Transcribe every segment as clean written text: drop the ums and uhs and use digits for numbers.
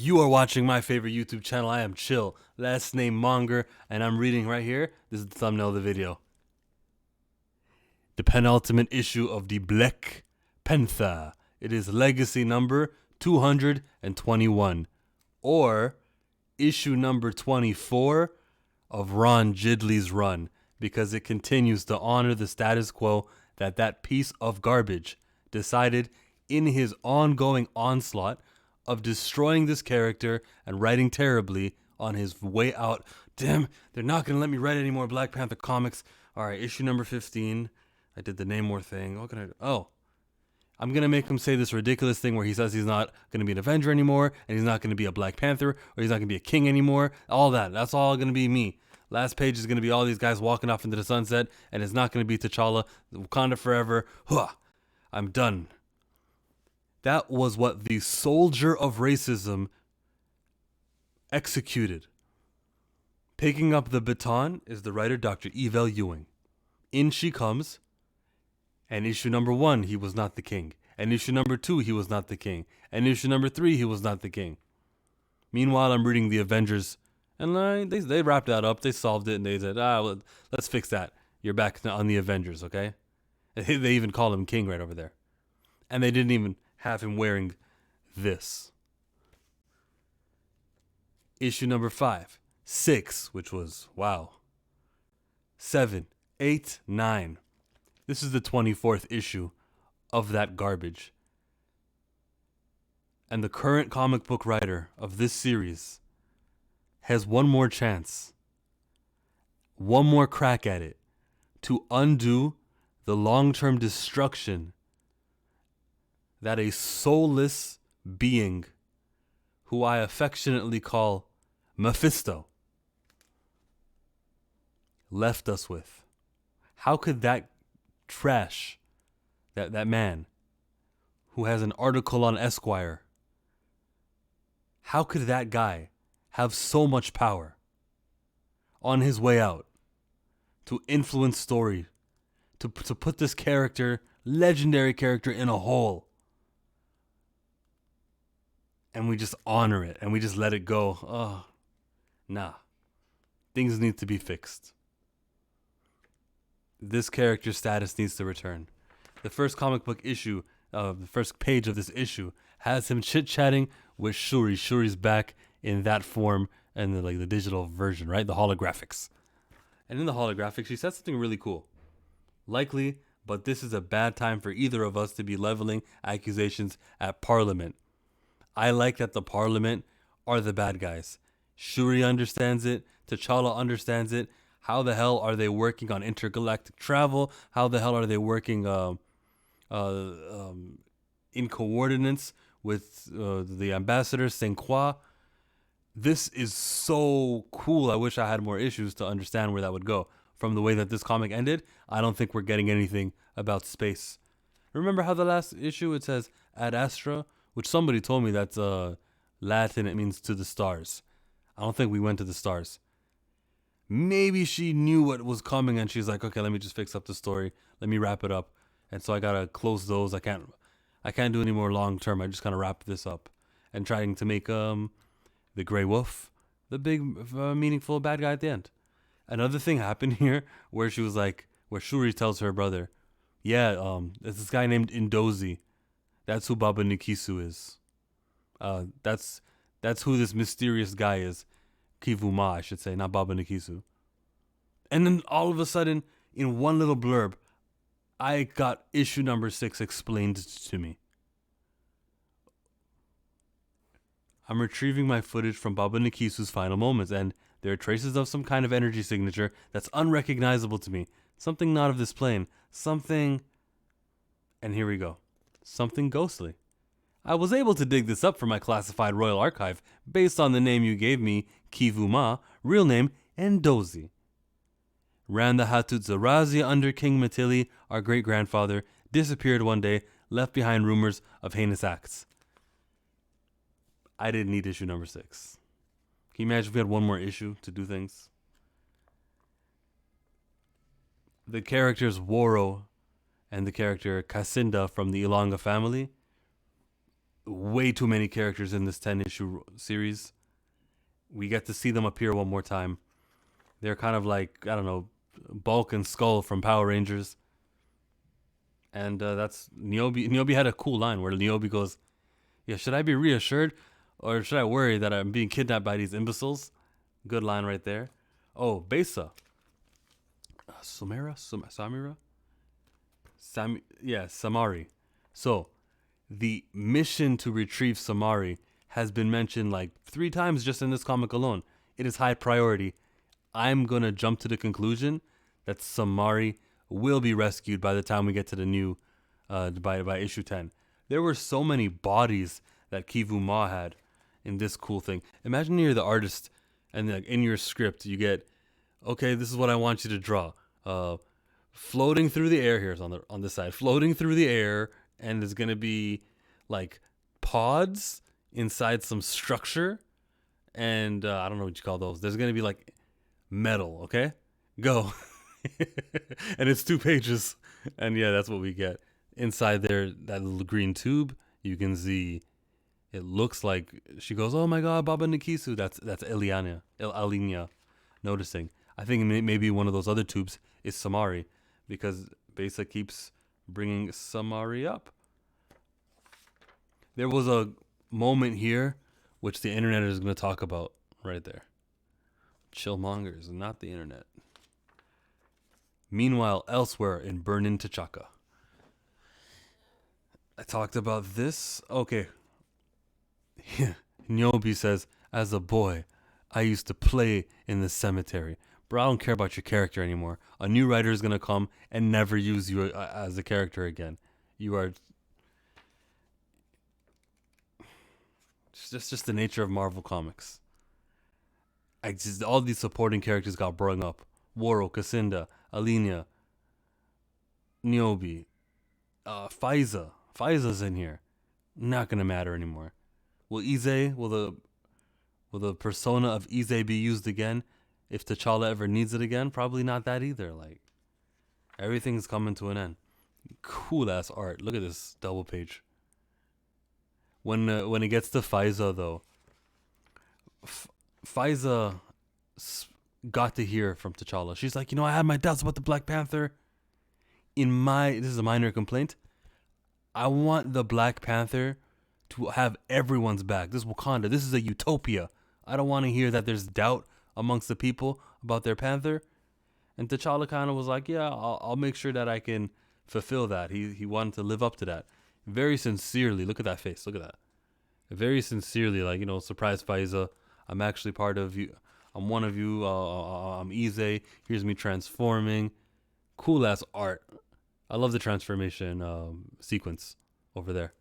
You are watching my favorite YouTube channel. I am Chill, last name Monger, and I'm reading right here. This is the thumbnail of the video. The penultimate issue of the Black Panther. It is legacy number 221, or issue number 24 of Ron Gidley's run, because it continues to honor the status quo that piece of garbage decided in his ongoing onslaught of destroying this character and writing terribly on his way out. Damn, they're not going to let me write any more Black Panther comics. All right, issue number 15. I did the Namor thing. What can I do? Oh, I'm going to make him say this ridiculous thing where he says he's not going to be an Avenger anymore, and he's not going to be a Black Panther, or he's not going to be a king anymore. All that. That's all going to be me. Last page is going to be all these guys walking off into the sunset, and it's not going to be T'Challa. Wakanda forever. Huh. I'm done. That was what the soldier of racism executed. Picking up the baton is the writer Dr. Ewing. In she comes, and issue number 1, he was not the king. And issue number 2, he was not the king. And issue number 3, he was not the king. Meanwhile, I'm reading the Avengers, and they wrapped that up. They solved it, and they said, well, let's fix that. You're back on the Avengers, okay? They even call him king right over there. And they didn't even have him wearing this. Issue number 5, 6, which was, wow, 7, 8, 9. This is the 24th issue of that garbage. And the current comic book writer of this series has one more chance, one more crack at it, to undo the long-term destruction that a soulless being, who I affectionately call Mephisto, left us with. How could that trash, that man who has an article on Esquire, how could that guy have so much power on his way out to influence story, to put this character, legendary character, in a hole? And we just honor it, and we just let it go. Oh, nah. Things need to be fixed. This character's status needs to return. The first comic book issue, the first page of this issue, has him chit-chatting with Shuri. Shuri's back in that form, and the digital version, right? The holographics. And in the holographics, she said something really cool. Likely, but this is a bad time for either of us to be leveling accusations at Parliament. I like that the Parliament are the bad guys. Shuri understands it. T'Challa understands it. How the hell are they working on intergalactic travel? How the hell are they working in coordinates with the ambassador Saint Croix? This is so cool. I wish I had more issues to understand where that would go. From the way that this comic ended, I don't think we're getting anything about space. Remember how the last issue it says Ad Astra? Which somebody told me that's Latin, it means to the stars. I don't think we went to the stars. Maybe she knew what was coming and she's like, okay, let me just fix up the story. Let me wrap it up. And so I gotta close those. I can't do any more long term. I just gotta wrap this up. And trying to make the Grey Wolf the big meaningful bad guy at the end. Another thing happened here where she was like, where Shuri tells her brother, yeah, there's this guy named Indozi. That's who Baba Nikisu is. That's who this mysterious guy is. Kivuma, I should say, not Baba Nikisu. And then all of a sudden, in one little blurb, I got issue number 6 explained to me. I'm retrieving my footage from Baba Nikisu's final moments, and there are traces of some kind of energy signature that's unrecognizable to me. Something not of this plane. Something... And here we go. Something ghostly. I was able to dig this up from my classified royal archive based on the name you gave me, Kivuma, real name Ndozi. Ran the Hattusarazi under King Matili, our great-grandfather, disappeared one day, left behind rumors of heinous acts. I didn't need issue number 6. Can you imagine if we had one more issue to do things? The characters Woro and the character Kacinda from the Ilonga family way too many characters in this 10 issue series. We get to see them appear one more time. They're kind of like, I don't know, Bulk and Skull from Power Rangers. And that's Niobe. Niobe had a cool line where Niobe goes, "Yeah, should I be reassured, or should I worry that I'm being kidnapped by these imbeciles?" Good line right there. Oh, Besa, Samira, yeah, Samari. So the mission to retrieve Samari has been mentioned like 3 times just in this comic alone. It is high priority. I'm gonna jump to the conclusion that Samari will be rescued by the time we get to the new, by issue 10. There were so many bodies that Kivu Ma had in this cool thing. Imagine you're the artist, and like in your script you get, okay, this is what I want you to draw. Floating through the air, here's on this side, floating through the air, and there's gonna be like pods inside some structure, and I don't know what you call those. There's gonna be like metal. Okay, go. And it's 2 pages, and yeah, that's what we get inside there. That little green tube, you can see. It looks like she goes, "Oh my God, Baba Nikisu." That's Alinia noticing. I think maybe one of those other tubes is Samari, because Besa keeps bringing Samari up. There was a moment here which the internet is going to talk about right there. Chillmongers, not the internet. Meanwhile, elsewhere in Burnin T'Chaka, I talked about this. Okay. Nyobi says, "As a boy, I used to play in the cemetery. Bro, I don't care about your character anymore. A new writer is going to come and never use you as a character again. You are..." It's just the nature of Marvel Comics. All these supporting characters got brought up. Woro, Cassinda, Alenia, Niobe, Faiza. Faiza's in here. Not gonna matter anymore. Will the persona of Ize be used again if T'Challa ever needs it again? Probably not that either. Like, everything's coming to an end. Cool ass art. Look at this double page. When it gets to Faiza though, Faiza got to hear from T'Challa. She's like, I had my doubts about the Black Panther. This is a minor complaint. I want the Black Panther to have everyone's back. This is Wakanda. This is a utopia. I don't want to hear that there's doubt amongst the people about their Panther. And T'Challa kind of was like, yeah, I'll make sure that I can fulfill that. He wanted to live up to that. Very sincerely. Look at that face. Look at that. Very sincerely, like, surprise Faiza. I'm actually part of you. I'm one of you. I'm Ize. Here's me transforming. Cool ass art. I love the transformation sequence over there.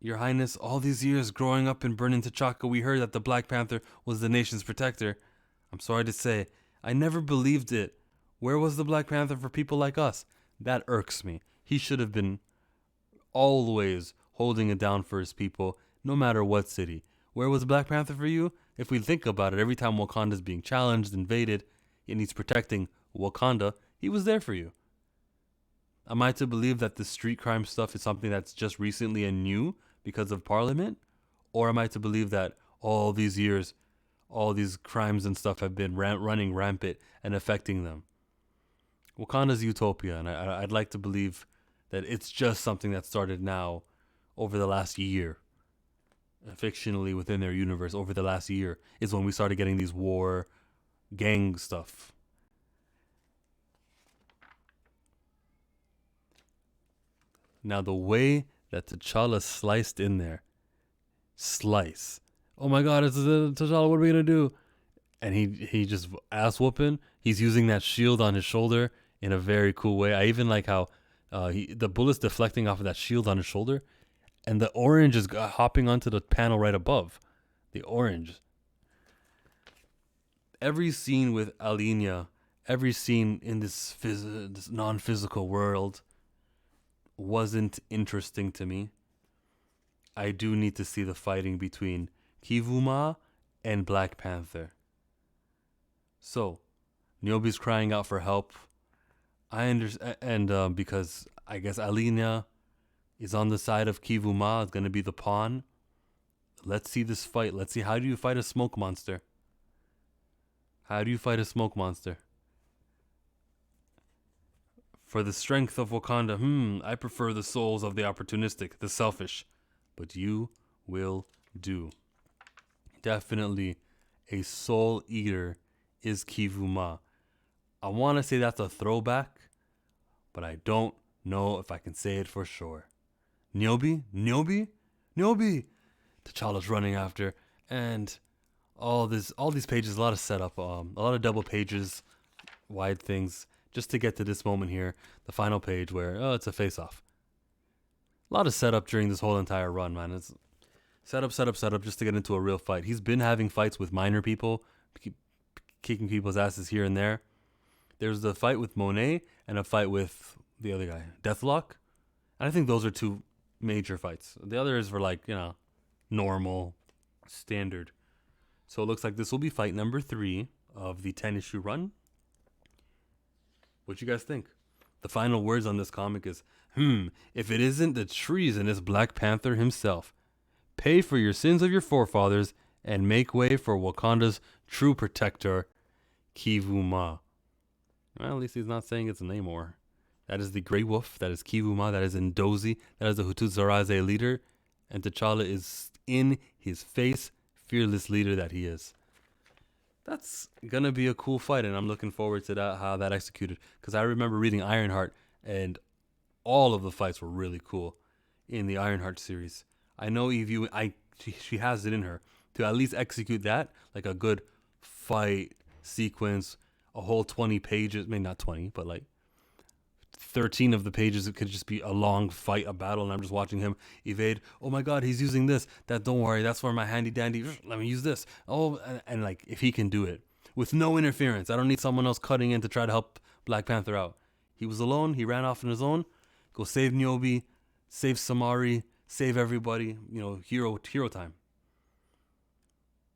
Your Highness, all these years growing up in Burnin T'Chaka, we heard that the Black Panther was the nation's protector. I'm sorry to say, I never believed it. Where was the Black Panther for people like us? That irks me. He should have been always holding it down for his people, no matter what city. Where was the Black Panther for you? If we think about it, every time Wakanda's being challenged, invaded, and he's protecting Wakanda, he was there for you. Am I to believe that the street crime stuff is something that's just recently and new because of Parliament? Or am I to believe that all these years, all these crimes and stuff have been running rampant and affecting them? Wakanda's utopia, and I'd like to believe that it's just something that started now over the last year. Fictionally within their universe, over the last year is when we started getting these war gang stuff. Now the way that T'Challa sliced in there, oh my God, it's T'Challa, what are we gonna do? And he just ass whooping. He's using that shield on his shoulder in a very cool way. I even like how the bullet's deflecting off of that shield on his shoulder, and the orange is hopping onto the panel right above. The orange. Every scene with Alenia, every scene in this non-physical world wasn't interesting to me. I do need to see the fighting between Kivuma and Black Panther. So, Niobe's crying out for help. I understand, and because I guess Alenia is on the side of Kivuma. It's going to be the pawn. Let's see this fight. Let's see, how do you fight a smoke monster? How do you fight a smoke monster? For the strength of Wakanda, I prefer the souls of the opportunistic, the selfish. But you will do. Definitely a soul eater is Kivuma. I want to say that's a throwback, but I don't know if I can say it for sure. Niobe? T'Challa's running after, and all these pages, a lot of setup, a lot of double pages, wide things, just to get to this moment here, the final page where it's a face-off. A lot of setup during this whole entire run, man. It's setup, just to get into a real fight. He's been having fights with minor people, kicking people's asses here and there. There's the fight with Monet and a fight with the other guy, Deathlock. And I think those are two major fights. The others were like, normal, standard. So it looks like this will be fight number 3 of the 10-issue run. What you guys think? The final words on this comic is, if it isn't the treasonous Black Panther himself, pay for your sins of your forefathers and make way for Wakanda's true protector, Kivuma. Well, at least he's not saying it's Namor. That is the Grey Wolf. That is Kivuma. That is Ndozi. That is the Hutuzaraze leader. And T'Challa is in his face, fearless leader that he is. That's going to be a cool fight, and I'm looking forward to that, how that executed. Because I remember reading Ironheart, and all of the fights were really cool in the Ironheart series. I know Ewing, she has it in her to at least execute that, like a good fight sequence, a whole 20 pages, maybe not 20, but like 13 of the pages, it could just be a long fight, a battle, and I'm just watching him evade. Oh my god, he's using this. That, don't worry, that's for my handy dandy. Let me use this. Oh, and like, if he can do it with no interference, I don't need someone else cutting in to try to help Black Panther out. He was alone. He ran off on his own. Go save Niobe, save Samari, save everybody. Hero time.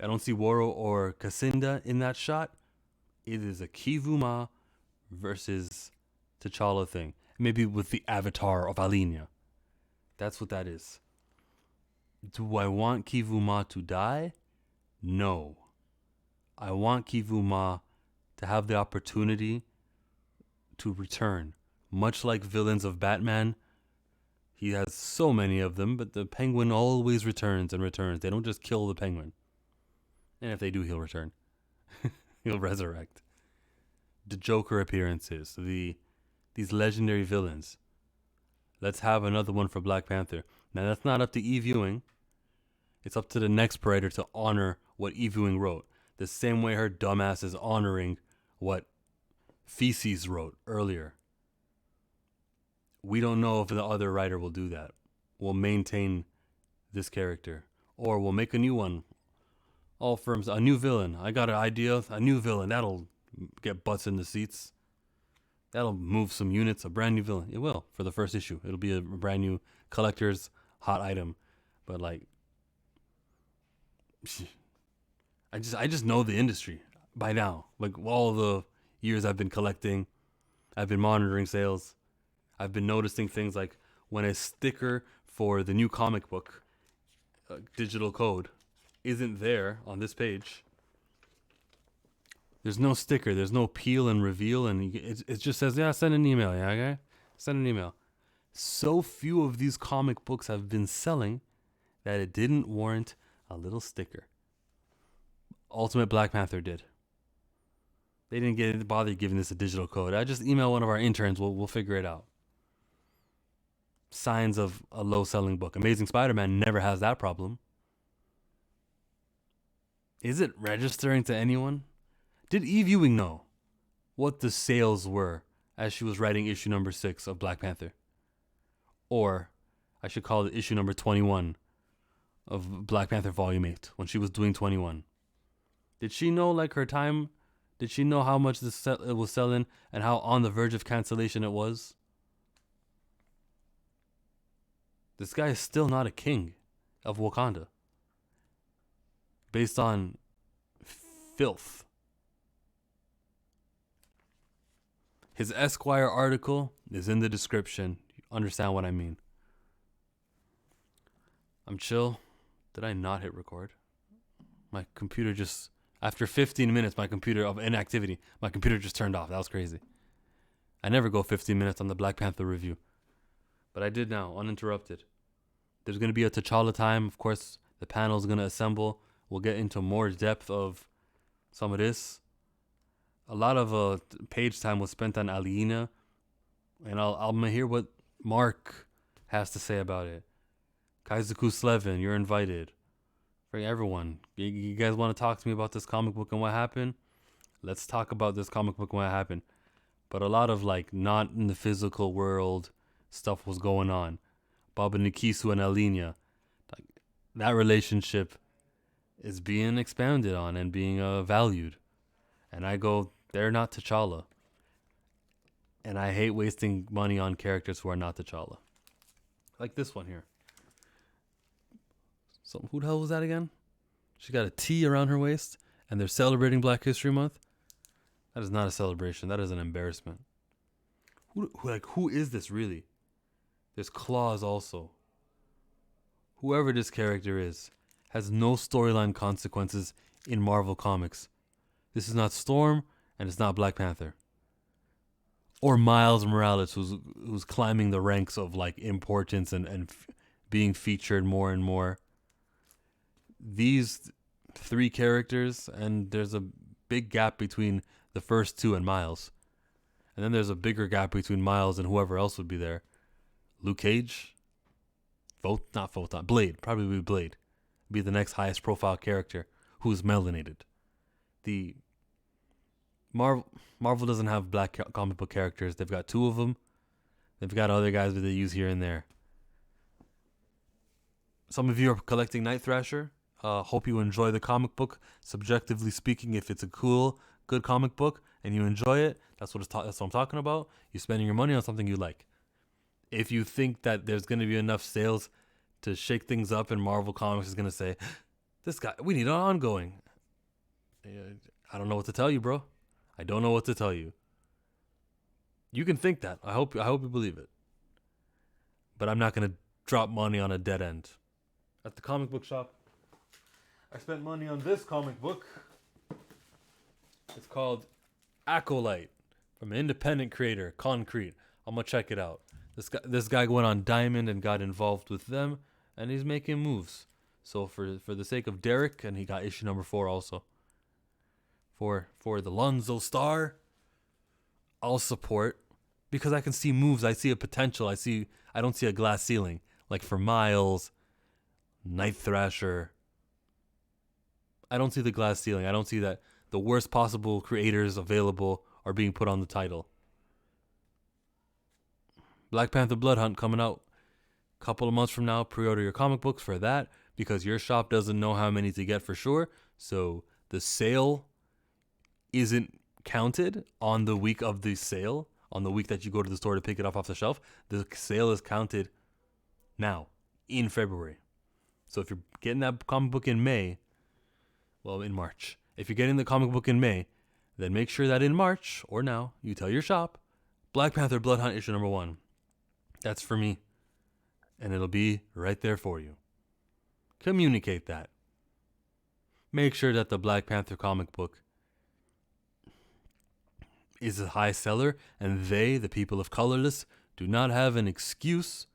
I don't see Woro or Cassinda in that shot. It is a Kivuma versus T'Challa thing. Maybe with the avatar of Alenia. That's what that is. Do I want Kivuma to die? No. I want Kivuma to have the opportunity to return. Much like villains of Batman, he has so many of them, but the Penguin always returns and returns. They don't just kill the Penguin. And if they do, he'll return. He'll resurrect. The Joker appearances, these legendary villains. Let's have another one for Black Panther. Now, that's not up to Ewing. It's up to the next writer to honor what Ewing wrote. The same way her dumbass is honoring what Feces wrote earlier. We don't know if the other writer will do that. We'll maintain this character. Or we'll make a new one. All firms, a new villain. I got an idea, a new villain. That'll get butts in the seats. That'll move some units, a brand new villain. It will, for the first issue. It'll be a brand new collector's hot item. But like, I just know the industry by now. Like, all the years I've been collecting, I've been monitoring sales. I've been noticing things like when a sticker for the new comic book, digital code, isn't there on this page. There's no sticker. There's no peel and reveal. And it just says, yeah, send an email. Yeah, okay? Send an email. So few of these comic books have been selling that it didn't warrant a little sticker. Ultimate Black Panther did. They didn't bother giving this a digital code. I just email one of our interns. We'll figure it out. Signs of a low-selling book. Amazing Spider-Man never has that problem. Is it registering to anyone? Did Eve Ewing know what the sales were as she was writing issue number 6 of Black Panther? Or, I should call it issue number 21 of Black Panther Volume 8, when she was doing 21. Did she know, like, her time? Did she know how much it was selling and how on the verge of cancellation it was? This guy is still not a king of Wakanda. Based on filth. His Esquire article is in the description. You understand what I mean. I'm chill. Did I not hit record? My computer just, after 15 minutes, my computer of inactivity, my computer just turned off. That was crazy. I never go 15 minutes on the Black Panther review, but I did now, uninterrupted. There's going to be a T'Challa time. Of course, the panel is going to assemble. We'll get into more depth of some of this. A lot of page time was spent on Alina, and I'm going to hear what Mark has to say about it. Kaizuku Slevin, you're invited. For everyone, you guys want to talk to me about this comic book and what happened? Let's talk about this comic book and what happened. But a lot of like not in the physical world stuff was going on. Baba Nikisu and Alina, like, that relationship is being expounded on and being valued. And I go, they're not T'Challa. And I hate wasting money on characters who are not T'Challa. Like this one here. So who the hell was that again? She got a T around her waist and they're celebrating Black History Month? That is not a celebration. That is an embarrassment. Who is this really? There's claws also. Whoever this character is has no storyline consequences in Marvel Comics. This is not Storm and it's not Black Panther. Or Miles Morales, who's climbing the ranks of like importance and being featured more and more. These three characters, and there's a big gap between the first two and Miles. And then there's a bigger gap between Miles and whoever else would be there. Luke Cage? Blade. Probably Blade. Be the next highest profile character who's melanated. The Marvel doesn't have black comic book characters. They've got two of them. They've got other guys that they use here and there. Some of you are collecting Night Thrasher. Hope you enjoy the comic book. Subjectively speaking, if it's a good comic book and you enjoy it, that's what I'm talking about. You're spending your money on something you like. If you think that there's going to be enough sales to shake things up and Marvel Comics is going to say, this guy, we need an ongoing. I don't know what to tell you, bro. I don't know what to tell you. You can think that. I hope you believe it. But I'm not going to drop money on a dead end. At the comic book shop, I spent money on this comic book. It's called Acolyte from an independent creator, Concrete. I'm going to check it out. This guy went on Diamond and got involved with them, and he's making moves. So for the sake of Derek, and he got issue number 4 also. For the Lonzo Star, I'll support because I can see moves. I see a potential. I don't see a glass ceiling. Like for Miles, Night Thrasher. I don't see the glass ceiling. I don't see that the worst possible creators available are being put on the title. Black Panther Blood Hunt coming out a couple of months from now. Pre-order your comic books for that because your shop doesn't know how many to get for sure. So the sale isn't counted on the week of the sale, on the week that you go to the store to pick it up off the shelf. The sale is counted now in February. So if you're getting that comic book in March. If you're getting the comic book in May, then make sure that in March or now you tell your shop, Black Panther Blood Hunt issue number 1. That's for me. And it'll be right there for you. Communicate that. Make sure that the Black Panther comic book is a high seller and they, the people of Colorless, do not have an excuse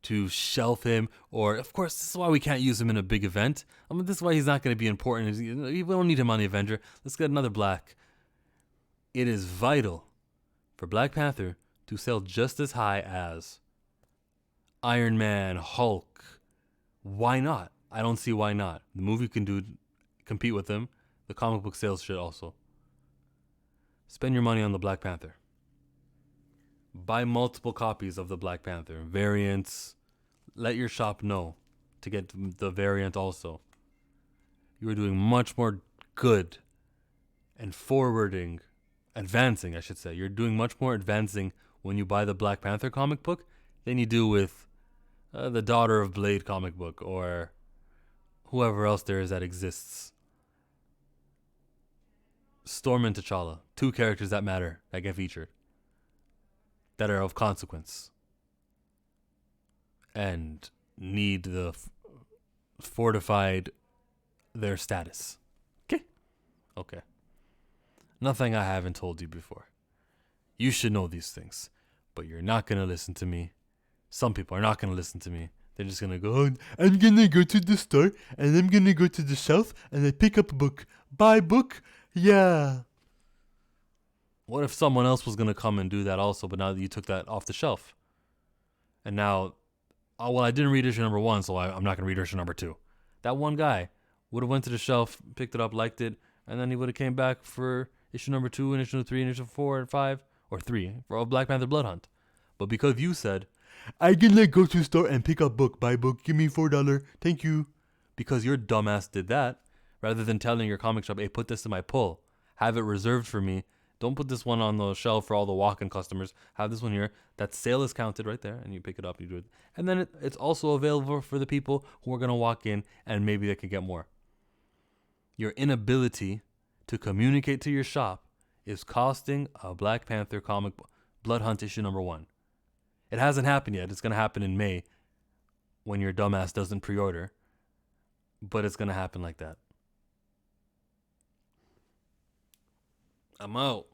to shelf him. Or, of course, this is why we can't use him in a big event. This is why he's not going to be important. We don't need him on the Avenger. Let's get another Black. It is vital for Black Panther to sell just as high as Iron Man, Hulk. Why not? I don't see why not. The movie can compete with them. The comic book sales should also. Spend your money on the Black Panther. Buy multiple copies of the Black Panther. Variants. Let your shop know to get the variant also. You are doing much more good and advancing, I should say. You're doing much more advancing when you buy the Black Panther comic book than you do with the Daughter of Blade comic book or whoever else there is that exists. Storm and T'Challa, 2 characters that matter, that get featured, that are of consequence. And need the fortified their status. Okay? Okay. Nothing I haven't told you before. You should know these things, but you're not going to listen to me. Some people are not going to listen to me. They're just going to go, oh, I'm going to go to the store and I'm going to go to the shelf and I pick up a book. Buy book? Yeah. What if someone else was going to come and do that also, but now that you took that off the shelf? And now, oh, well, I didn't read issue number 1, so I'm not going to read issue number 2. That one guy would have went to the shelf, picked it up, liked it, and then he would have came back for issue number 2 and issue 3 and issue 4 and 5, or 3, for Black Panther Blood Hunt. But because you said, I gonna go to the store and pick up book, buy book, give me $4, thank you. Because your dumbass did that, rather than telling your comic shop, hey, put this in my pull, have it reserved for me. Don't put this one on the shelf for all the walk-in customers. Have this one here. That sale is counted right there, and you pick it up and you do it. And then it's also available for the people who are going to walk in, and maybe they could get more. Your inability to communicate to your shop is costing a Black Panther comic Blood Hunt issue number 1. It hasn't happened yet. It's going to happen in May when your dumbass doesn't pre-order. But it's going to happen like that. I'm out.